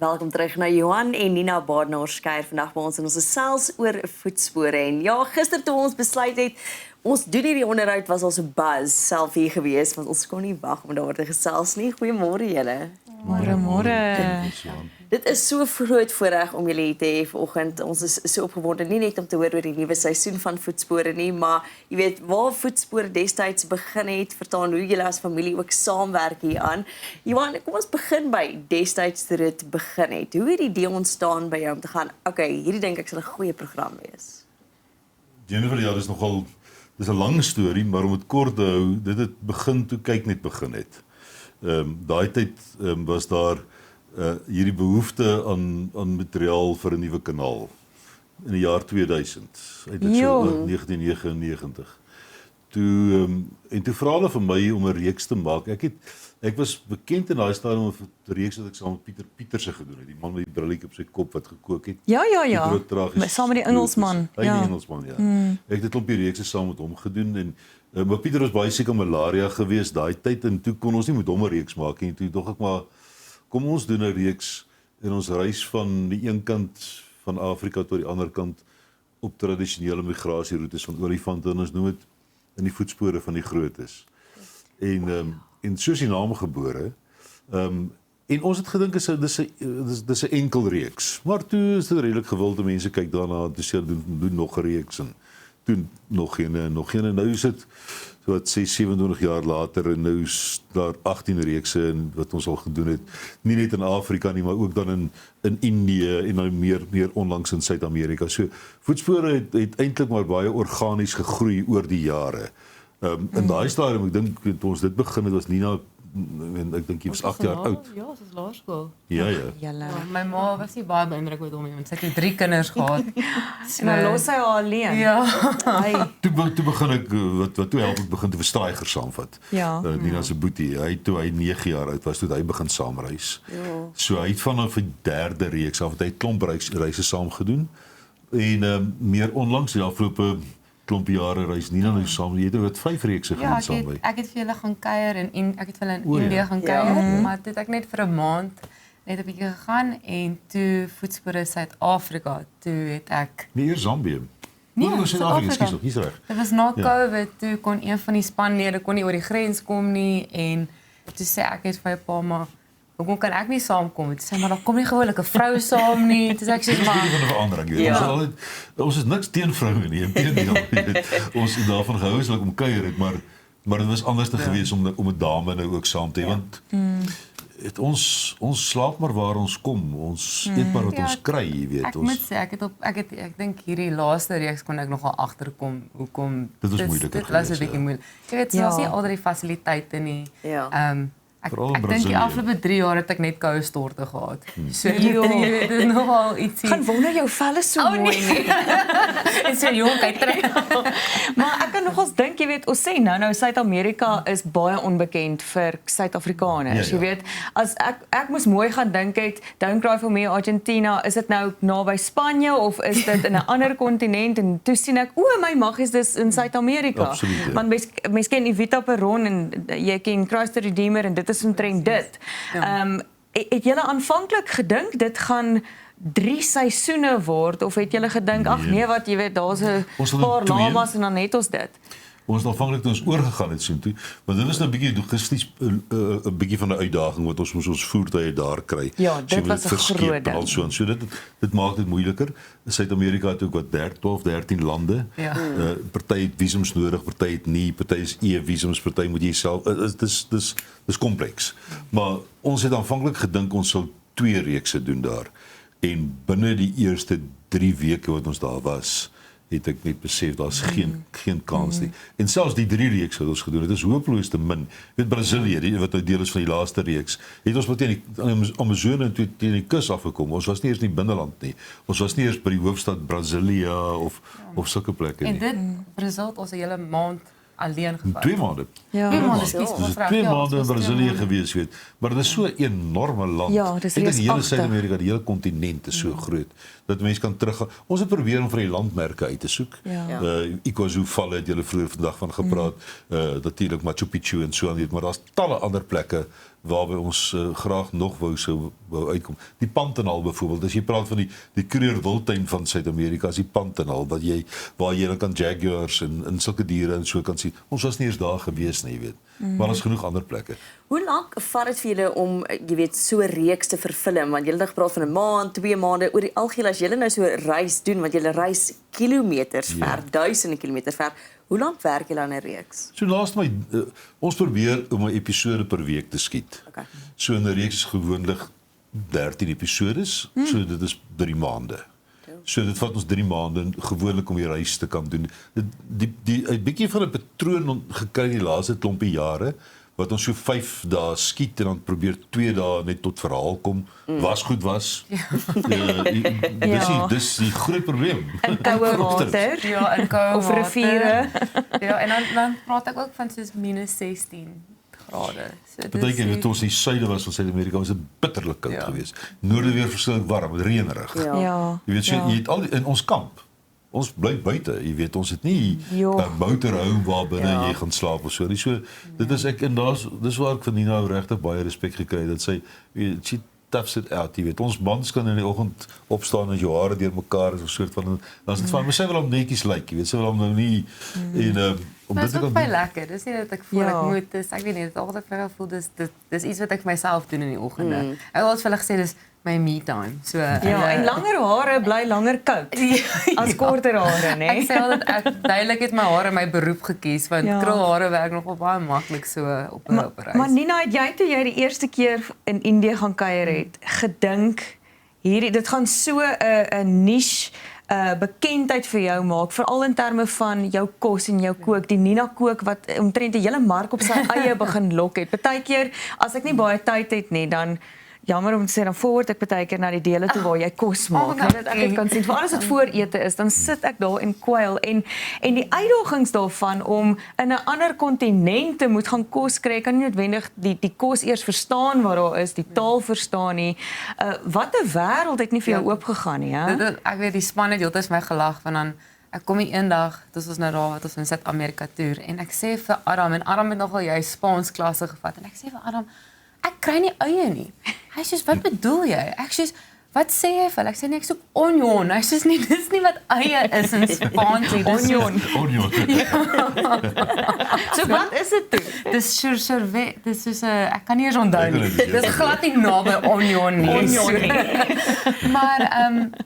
Welkom terug na Johan en Nina Baardenhorst kuier vandag by ons en ons gesels oor voetspore. En ja, gister toe ons besluit het, ons doen hierdie onderhoud was al so buzz self hier gewees, want ons kon nie wag om daar te gesels nie. Goeiemôre julle. Môre. Dit is so groot voorreg om julle hier te hê vanoggend. Ons is so opgewonde, nie net om te hoor oor die nuwe seisoen van Voetspore nie, maar jy weet waar Voetspore destyds begin het, vertaan hoe julle as familie ook saamwerk hieraan. Johan, kom ons begin by destyds toe dit begin het. Hoe het die idee ontstaan by jou om te gaan, okay, hierdie dink ek sal 'n goeie program wees? Jennifer, ja, dis 'n lang storie, maar om dit kort te hou, dit het begin toe kyk net begin het. Daai tyd was daar hierdie behoefte aan materiaal vir 'n nuwe kanaal in die jaar 2000, uit dit so 1999. En toe vra hulle vir my om 'n reeks te maak. Ek was bekend in daai stadium vir 'n reeks wat ek saam met Pieter Pieterse gedoen het, die man met die brilletjie op sy kop wat gekook het. Ja. Saam met die Engelsman. Die Engelsman, ja. Ek het dit op die reekse saam met hom gedoen en maar Pieter was baie siek aan malaria geweest daai tyd en toe kon ons nie met hom 'n reeks maak nie. Toe dog ek maar kom ons doen 'n reeks en ons reis van die een kant van Afrika tot die ander kant op tradisionele migrasieroutes van olifante en ons noem dit in die voetspore van die grootes. En soos die naam gebore. En ons het gedink dis 'n enkel reeks. Maar toe is dit redelik gewilde mense kyk daarna, toe sê doen nog 'n reeks en toe nog een en nog een en nou is dit so wat 27 jaar later en nou is daar 18 reekse en wat ons al gedoen het, nie net in Afrika nie, maar ook dan in Indië en nou meer onlangs in Suid-Amerika. So Voetspore het eintlik maar baie organies gegroei oor die jare. In daai stadium, ek dink toe ons dit begin het was Nina en ek dink jy was 8 jaar oud. Ja, ons was laerskool. Ja. My ma was nie baie beïndruk met hom nie, want sy het 3 kinders gehad. En dan los hy haar alleen. Ja. Toe begin ek wat toe help ek begin te verstraaiger saamvat. Ja. Nina se boetie, toe hy 9 jaar oud was, toe hy begin saamreis. Ja. So hy het vanaf die 3de reeks af, hy het klomp reise saam gedoen. En meer onlangs die afgelope klomp jare reis Nina nou saam. Jy het wat 5 reekse gedoen saam by. Ek het vir julle gaan kuier en ek het vir hulle in Indië gaan kuier, maar toe het ek net vir 'n maand net 'n bietjie gegaan en toe Voetspore Suid-Afrika, toe het ek Eers Zambië. Nee, Suid-Afrika, ekskuus tog, hier's reg. Dit was na COVID, toe kon een van die spanlede kon nie oor die grens kom nie en toe sê ek het vir 'n paar maar hoekom kan ek nie saamkom? Toe sê maar daar kom nie gewoonlik 'n vrou saam nie. Toe sê ek sê maar van 'n verandering. Ons is niks teen vroue nie. Inteendeel, ons het daarvan gehou as hulle kom kuier het, maar dit was anders te gewees om 'n dame nou ook saam te hê want ons slaap maar waar ons kom. Ons eet maar wat ons kry, jy weet. Ek moet sê ek dink hierdie laaste reeks kon ek nogal agterkom hoekom dit was moeiliker. Dit was 'n bietjie moeilik. Jy weet, ons nie al die fasiliteite nie. Ek dink die afgelope 3 jaar het ek net koue storte gehad. So jy weet, dit is nogal ietsie. Gaan wonder jou vel is so mooi nie. En so jong hy trek. Maar ek kan nogals dink, jy weet, ons sê nou Suid-Amerika is baie onbekend vir Suid-Afrikaners. Jy weet, as ek moes mooi gaan dink het, Don't Cry For Me Argentina, is dit nou naby Spanje of is dit in 'n ander kontinent en toe sien ek, my mag is dis in Suid-Amerika. Want mens ken Evita Peron en jy ken Christ the Redeemer en dit is omtrent dit. Het julle aanvanklik gedink dit gaan 3 seisoene word of het julle gedink ag nee wat jy weet daar's 'n paar lamas en dan het ons dit? Ons het aanvanklik toe ons oorgegaan het soontoe, want dit was nou 'n bietjie logisties 'n bietjie van 'n uitdaging wat ons moes ons voertuie daar kry. Ja, dit was 'n groot ding. So dit maak dit moeiliker. Suid-Amerika het ook wat 12, 13 lande. Party het visums nodig, party het nie, party is e-visums, party moet jy self. Dis kompleks. Maar ons het aanvanklik gedink ons sal 2 reekse doen daar. En binne die eerste 3 weke wat ons daar was, het ek net besef daar's geen kans nie. En selfs die 3 reekse wat ons gedoen het, is hopeloos te min. Weet Brasilië, wat nou deel is van die laaste reeks, het ons teen die Amazone teen die kus afgekom. Ons was nie eers in die binneland nie. Ons was nie eers by die hoofstad Brasilia of sulke plekke nie. En dit result ons 'n hele maand alleen gevat. 2 maande. Ja. 2 maande, Dus skus, dit is 2 maande in Brazilië gewees, weet. Maar dit is so 'n enorme land. Ja, dit is Ek dink die hele reusagtig. Suid-Amerika, die hele kontinent is so groot dat mense kan teruggaan. Ons het probeer om vir die landmerke uit te soek. Ja. Iguazu Valle het julle vroeër vandag van gepraat. Natuurlik Machu Picchu en so aan weet, maar daar's talle ander plekke waarby ons graag nog wou uitkom. Die Pantanal byvoorbeeld, as jy praat van die Kruger Wildtuin van Suid-Amerika, is die Pantanal waar jy dan kan jaguars en sulke diere en so kan sien. Ons was nie eens daar gewees nie, jy weet. Maar ons genoeg ander plekke. Hoe lank vat dit vir julle om, jy weet, so 'n reeks te vervilm? Want julle het gepraat van 'n maand, 2 maande. Oor die algeheel as julle nou so 'n reis doen, want julle reis kilometers ver, duisende kilometers ver. Hoe lank werk julle aan 'n reeks? So laaste my ons probeer om 'n episode per week te skiet. Okay. So 'n reeks is gewoonlik 13 episodes, so dit is 3 maande. So dit vat ons 3 maande gewoonlik om die reis te kan doen. Die 'n bietjie van 'n patroon gekry die laaste klompie jare wat ons so 5 dae skiet en dan probeer 2 dae net tot verhaal kom. Was goed was. Dis die groot probleem. In koue water. Ja, in koue Of water. riviere. Ja, en dan praat ek ook van soos minus 16 grade. So Partykeer weet ons die suide was van Suid-Amerika was dit bitterlik koud geweest. Noorde weer verskriklik warm, reënerig. Ja. Jy weet so jy het al in ons kamp. Ons bly buite, jy weet ons het nie Ja. 'n motorhome waar binne jy gaan slaap of so nie. So dit is ek en dis waar ek van Nina regtig baie respek gekry het dat sy she toughs it out, jy weet. Ons mans kan in die oggend opstaan en jou hare deurmekaar is 'n soort van dan is dit van maar sy wil hom netjies lyk, jy weet. Sy wil hom nou nie en om Maar dit dit te is kan baie doen. lekker. Dis nie dat ek voel Ja. ek moet dis ek weet nie, dit is altyd vir my gevoel dis iets wat ek vir myself doen in die oggende. Ek het al vir hulle gesê dis my me time. So Ja, en langer hare bly langer koud as korter hare, né? Ek sê altyd ek duidelik het my hare my beroep gekies want Ja. krulhare werk nogal baie maklik so op 'n reis. Maar Nina, het jy toe jy die eerste keer in Indië gaan kuier het, gedink dit gaan so 'n niche bekendheid vir jou maak, veral in terme van jou kos en jou kook, die Nina kook wat omtrent 'n hele mark op sy eie begin lok het. Partykeer as ek nie baie tyd het nie, dan jammer om te sê dan forward ek baie keer na die dele toe waar jy kos maak, net dat ek dit kan sien. Veral as dit voorete is, dan sit ek daar en kwyl en die uitdagings daarvan om in 'n ander kontinent te moet gaan kos kry, kan nie noodwendig die kos eers verstaan wat daar is, die taal verstaan nie. Wat 'n wêreld het nie vir jou oopgegaan nie, hè? Ek weet die span het heeltyd my gelag van dan ek kom hier eendag, dit was nou daar wat ons in Suid-Amerika toer en ek sê vir Adam en Adam het nogal jy Spaans klasse gevat en ek sê vir Adam ek kry nie eie nie. Hy sê wat bedoel jy? Ek sê wat sê jy vir hulle? Ek sê nee, ek soek onion. Hy sê nee, dis nie wat eie is in Spaans nie. Onion. Onion. So wat is dit toe? Dis survet, dis soos 'n ek kan nie eens onthou nie. Ek kan dit Dis glad nie naby onion nie. Onion Maar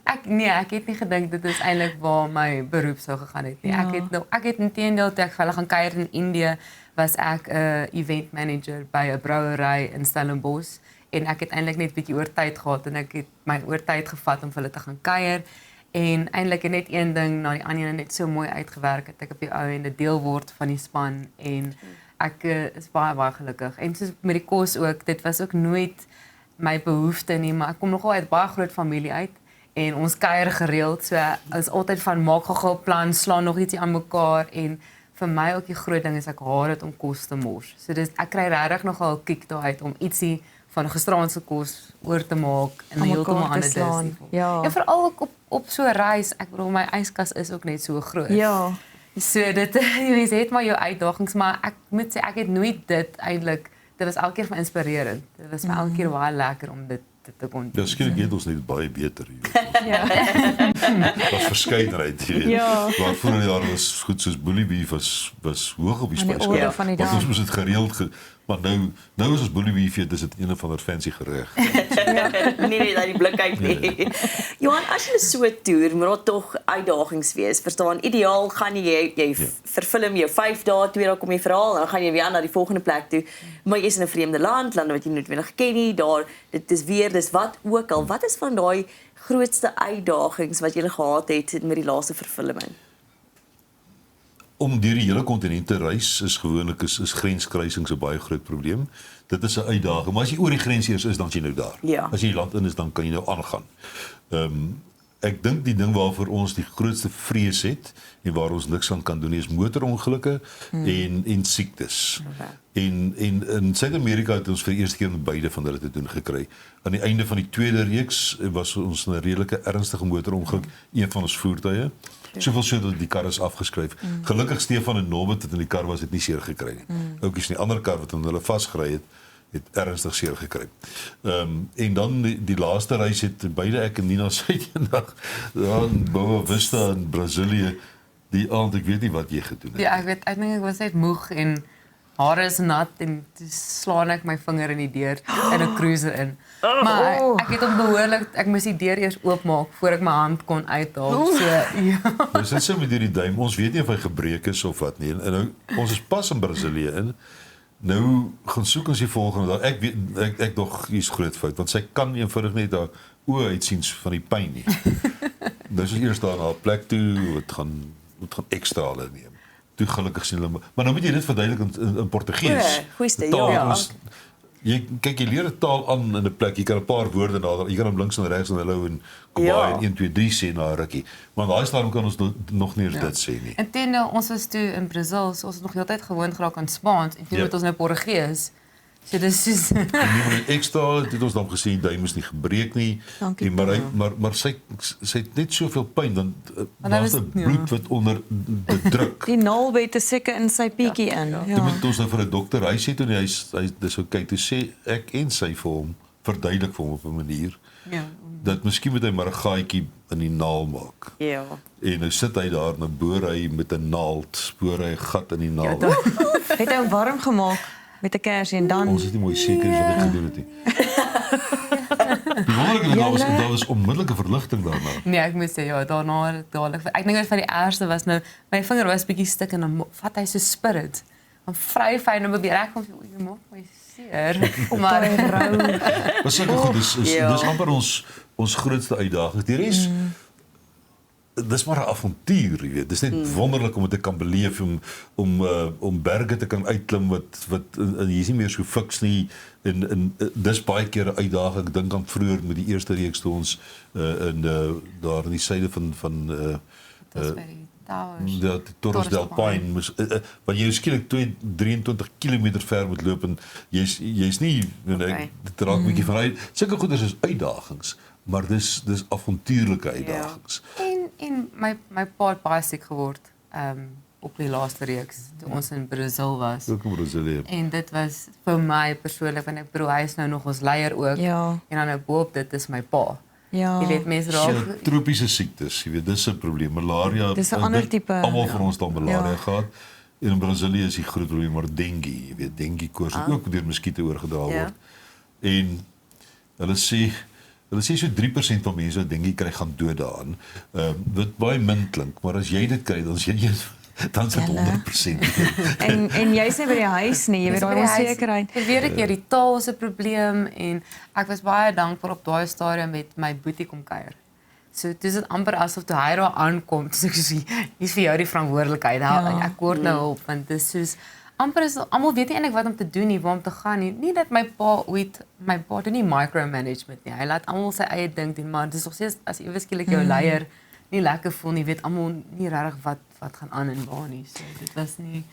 ek het nie gedink dit is eintlik waar my beroep sou gegaan het nie. Ja. Ek het inteendeel toe ek vir hulle gaan kuier in Indië, was ek 'n event manager by 'n brouery in Stellenbosch en ek het eintlik net 'n bietjie oor tyd gehad en ek het my oor tyd gevat om vir hulle te gaan kuier. En eintlik het net een ding na die ander net so mooi uitgewerk het ek op die ou en 'n deel word van die span en ek is baie gelukkig. En soos met die kos ook, dit was ook nooit my behoefte nie, maar ek kom nogal uit baie groot familie uit en ons kuier gereeld, so is altyd van maak gou 'n plan, slaan nog ietsie aan mekaar en vir my ook die groot ding is ek haat dit om kos te mors. So dis ek kry regtig nogal 'n kick daaruit om ietsie van gisteraandse kos oor te maak en heeltemal ander dis. Ja. En veral ook op so 'n reis, ek bedoel my yskas is ook net so groot. Ja. So dit jy het maar jou uitdagings, maar ek moet sê ek het nooit dit eintlik dit was elke keer vir my inspirerend. Dit was vir elke keer baie lekker om dit te kon doen. Ja, skielik het ons net baie beter hier. Ja. Was verskeidenheid, jy weet. Ja. Maar voor die jare was goed soos bully beef was hoog op die Aan die spyskaart. orde van die Want dag. ons moes dit gereeld maar nou is ons bully beef, dis dit een van 'n fancy gereg. Nee, uit die blik uit nie. Johan, as jy so toer, moet daar tog uitdagings wees. Verstaan, ideaal gaan jy verfilm jou 5 dae, 2 dae kom jy verhaal, dan gaan jy weer na die volgende plek toe. Maar jy's in 'n vreemde land wat jy nie noodwendig ken nie. Daar dit is weer, dis wat ook al. Wat is van daai grootste uitdagings wat jy gehad het met die laaste verfilming? Om deur die hele kontinent te reis is gewoonlik is grenskruisings 'n baie groot probleem. Dit is 'n uitdaging, maar as jy oor die grens eers is, dan is jy nou daar. Ja. As jy land in is, dan kan jy nou aangaan. ek dink die ding waarvoor ons die grootste vrees het en waar ons niks aan kan doen is motorongelukke en siektes. En in Suid-Amerika het ons vir die eerste keer met beide van hulle te doen gekry. Aan die einde van die tweede reeks was ons 'n redelike ernstige motorongeluk, een van ons voertuie. Soveel so dat die kar is afgeskryf. Gelukkig Stefan en Norbert wat in die kar was, het nie seer gekry nie. Oukies in die ander kar wat hulle vasgery het ernstig seer gekry. En dan die laaste reis het beide ek en Nina Suid-eendag in Boa Vista in Brasilië die aand, ek weet nie wat jy gedoen het. Ja, ek dink ek was net moeg en hare is nat en toe slaan ek my vinger in die deur in 'n cruiser in. Maar ek het hom behoorlik, ek moes die deur eers oopmaak voor ek my hand kon uithaal. So ja. Dis net so met hierdie duim. Ons weet nie of hy gebreek is of wat nie. En nou ons is pas in Brasilië in. Nou gaan soek ons die volgende dag. Ek weet ek dog hier's groot fout want sy kan eenvoudig net daar oë uitsiens van die pyn nie. Nou is ons eers daar na 'n plek toe wat gaan ekstra hulle neem. Toe gelukkig sien hulle maar nou moet jy dit verduidelik in Portugees. Goeie, Taal, ja. Jy kyk jy leer 'n taal aan in 'n plek. Jy kan 'n paar woorde daar, jy kan hom links en regs en hallo en kom by en 1 2 3 sê na 'n rukkie. Maar daai stadium kan ons nog nie eens dit sê nie. Inteendeel, ons was toe in Brazil, so ons het nog heeltyd gewoond geraak aan Spaans en toe moet ons nou Portugees. So dis soos En nie ekstra het ons dan gesê die duim is nie gebreek nie. Dankie, Maar sy het net soveel pyn dan hij was was- die bloed wat onder die druk. Die naalbed is seker in sy pietjie in. Toe moet ons nou vir 'n dokter, hy sê toe hy dis okay, toe sê ek en sy vir hom verduidelik vir hom op 'n manier ja. dat miskien moet hy maar 'n gaatjie in die naal maak. Ja. En nou sit hy daar en dan boor hy met 'n naald, spoor hy 'n gat in die naald. Het hy hom warm gemaak met 'n kersie en dan Ons is nie mooi seker wat ek gedoen het nie. Die wonderlike ding daar was onmiddellike verligting daarna. Nee, ek moet sê ja, daarna dadelik. Ek dink dit van die ergste was nou my vinger was bietjie stik en dan vat hy so spirit. Dan vry fyn en probeer ek kom jy maak my seer. Maar Maar sulke goed dis amper ons grootste uitdaging. Die res dis maar 'n avontuur, jy weet. Dis net wonderlik om dit te kan beleef om berge te kan uitklim wat hier is nie meer so fiks nie en dis baie keer 'n uitdaging. Ek dink aan vroeër met die eerste reeks toe ons daar in die suide van dis by die towers. dat Torres del Paine moes want jy skielik 23 km ver moet loop en jy's nie dit raak 'n bietjie van uit. Sulke goeders is uitdagings, maar dis avontuurlike uitdagings. En my pa het baie siek geword op die laaste reeks toe ons in Brazil was. Ook in Brasilië. En dit was vir my persoonlik want ek bedoel hy is nou nog ons leier ook. Ja. En dan nou boop dit is my pa. Ja. Jy weet mense So raak tropiese siektes, jy weet, dis 'n probleem. Malaria. Dis 'n ander tipe, Almal van ons het malaria Ja. gehad. En in Brasilië is die groot probleem maar dengue, jy weet, dengue koors wat ook deur muskiete oorgedra word. En hulle sê so 3% van mense wat dengue kry gaan dood daaraan. Wat baie min klink, maar as jy dit kry, dan is jy dan is dit 100%. En jy's nie by die huis nie, jy weet daai onsekerheid. Ek weet ek die taal is 'n probleem en ek was baie dankbaar op daai stadium met my boetie kom kuier. So dis dit amper asof toe hy daar aankom, so ek sê hier's vir jou die verantwoordelikheid. Ek word nou op want dis soos amper is almal weet nie eintlik wat om te doen nie, waar om te gaan nie. Nie dat my pa doen nie micromanagement nie. Hy laat almal sy eie ding doen, maar dis nog steeds as ewe skielik jou leier nie lekker voel nie, weet almal nie regtig wat gaan aan en waar nie. So dit was nie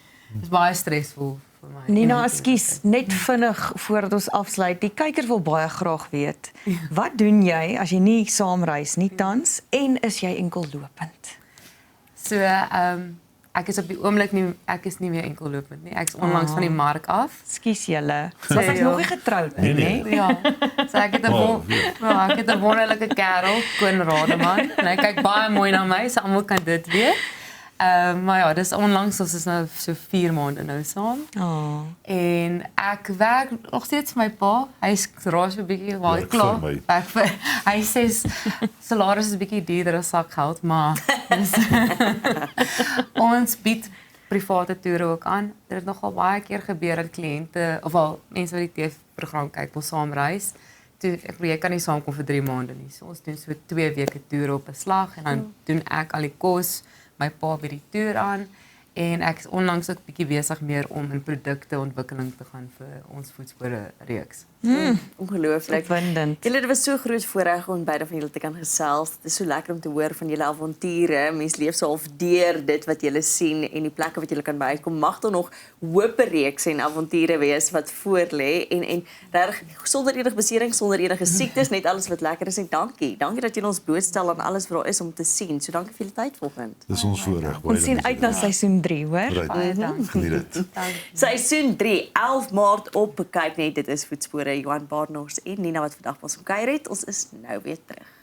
dis baie stresvol vir my. Nina, ekskuus, net vinnig voordat ons afsluit. Die kyker wil baie graag weet. Wat doen jy as jy nie saamreis nie tans en is jy enkel lopend? So ek is op die oomblik nie ek is nie meer enkel lopend nie. Ek is onlangs van die mark af. Ekskuus julle. Was ek nog nie getroud nie, Nee. né? Ja. So ek het 'n wonderlike kerel, Koen Rademan. En hy kyk baie mooi na my, so almal kan dit weet. Maar ja, dis onlangs ons is nou so 4 maande nou saam. Oh. En ek werk nog steeds vir my pa. Hy's raas so 'n bietjie waar Werk klaar. vir my. Hy sê salaris is 'n bietjie duurder as sakgeld, maar ons bied private toere ook aan. Dit het nogal baie keer gebeur dat kliënte of al mense wat die TV-program kyk wil saamreis. Toe jy kan nie saamkom vir 3 maande nie. So ons doen so 2 weke toere op 'n slag en dan doen ek al die kos, my pa bied die toer aan En ek is onlangs ook bietjie besig meer om in produkteontwikkeling te gaan vir ons voetspore reeks. Ongelooflik. Opwindend. Julle, dit was so groot voorreg om beide van julle te kan gesels. Dit is so lekker om te hoor van julle avonture. Mens leef so half deur dit wat julle sien en die plekke wat julle kan bykom. Mag daar nog hoop reeks en avonture wees wat voor lê en regtig sonder enige besering, sonder enige siektes, net alles wat lekker is en dankie. Dankie dat julle ons blootstel aan alles wat daar is om te sien. So dankie vir julle tyd vanoggend. Dis ons voorreg. Ons sien uit na seisoen 3, hoor. Baie dankie. Geniet dit. Seisoen 3, 11 Maart op kyk net, dit is Voetspore, Johan Barnard en Nina wat vandag ons kom kuier het. Ons is nou weer terug.